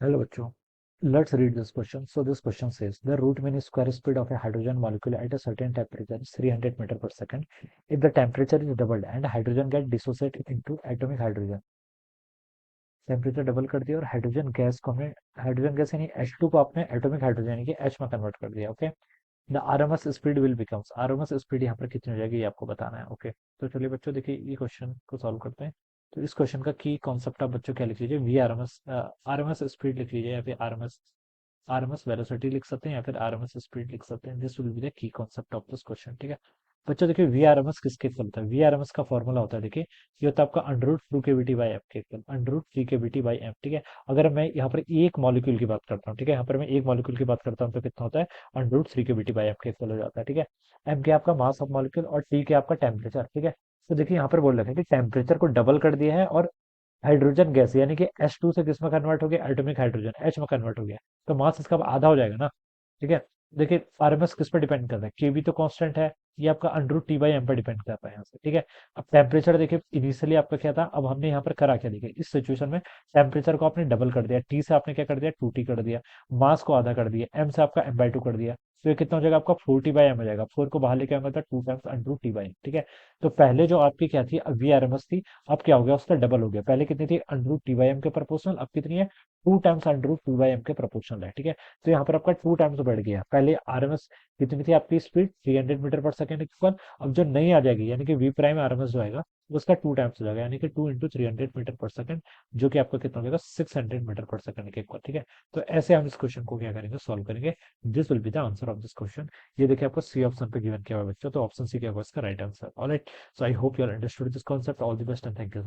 Hello, bachcho. Let's read this question. So this question says the root mean square speed of a hydrogen molecule at a certain temperature is 300 meter per second. If the temperature is doubled and hydrogen get dissociated into atomic hydrogen, temperature double कर दिया और hydrogen gas यानी H2 को आपने atomic hydrogen यानी कि H में convert कर दिया। Okay, the RMS speed will becomes, RMS speed यहाँ पर कितनी हो जाएगी ये आपको बताना है। ओके, तो चलिए बच्चों देखिए ये क्वेश्चन को सॉल्व करते हैं। तो इस क्वेश्चन का की कॉन्सेप्ट आप बच्चों क्या लिख लीजिए, वी आरएमएस, आरएमएस स्पीड लिख लीजिए या फिर आरएमएस आरएमएस वेलोसिटी लिख सकते हैं या फिर आरएमएस स्पीड लिख सकते हैं। This will be the key concept of this question. ठीक है बच्चों, देखिए वी आरएमएस किसके इक्वल होता है, वी आरएमएस का फॉर्मूला होता है, देखिए ये होता है आपका अंडर रूट टू के बी टी बाई एफ के इक्वल, अंडर रूट थ्री के बी टी बाई एफ। ठीक है, अगर मैं यहाँ पर एक मॉलिक्यूल की बात करता हूँ, ठीक है यहाँ पर मैं एक मॉलिक्यूल की बात करता हूँ तो कितना होता है, अंडर रूट थ्री के बी टी बाई एफ के इक्वल हो जाता है। ठीक है, एम के आपका मास ऑफ मॉलिक्यूल और टी के आपका टेम्परेचर। ठीक है, तो देखिए यहाँ पर बोल रखे हैं कि टेम्परेचर को डबल कर दिया है और हाइड्रोजन गैस यानी कि H2 से किस में कन्वर्ट हो गया, एटॉमिक हाइड्रोजन H में कन्वर्ट हो गया, तो मास इसका आधा हो जाएगा ना। ठीक है, देखिए आरएमएस किस पर डिपेंड करता है, के भी तो कांस्टेंट है, ये आपका under root T by M पर डिपेंड करता है यहाँ से। ठीक है, अब टेम्परेचर देखिए इनिशियली आपका क्या था, अब हमने यहाँ पर करा क्या, देखिए इस सिचुएशन में टेम्परेचर को आपने डबल कर दिया, टी से आपने क्या कर दिया, टू टी कर दिया, मास को आधा कर दिया, एम से आपका एम बाई टू कर दिया, तो ये कितना हो जाएगा आपका फोर टी बाई एम हो जाएगा, फोर को बाहर लेके आएंगे तो two times under root T by M. ठीक है, तो पहले जो आपकी क्या थी, अब वी आर एम एस थी, अब क्या हो गया उसका डबल हो गया, पहले कितनी थी under root T by M के प्रोपोर्शनल, अब कितनी है two times under root two by M के प्रोपोर्शनल है। ठीक है, तो यहाँ पर आपका टू टाइम्स बढ़ गया, पहले आरएमएस कितनी थी आपकी स्पीड 300 मीटर पर सेकंड इक्वल, अब जो नई आ जाएगी यानी कि वी प्राइम आरएमएस जो आएगा उसका टू टाइम्स हो जाएगा, यानी कि 2 × 300 मीटर पर सेकंड, जो कि आपका कितना हो जाएगा 600 मीटर पर सेकंड के इक्वल। ठीक है, तो ऐसे हम इस क्वेश्चन को क्या करेंगे, सॉल्व करेंगे। This will be the answer of this question. ये देखिए आपको सी ऑप्शन पे गिवन किया हुआ है बच्चों, तो ऑप्शन सी क्या होगा इसका right answer. Alright, so I hope you are understood this concept. All the best and thank you.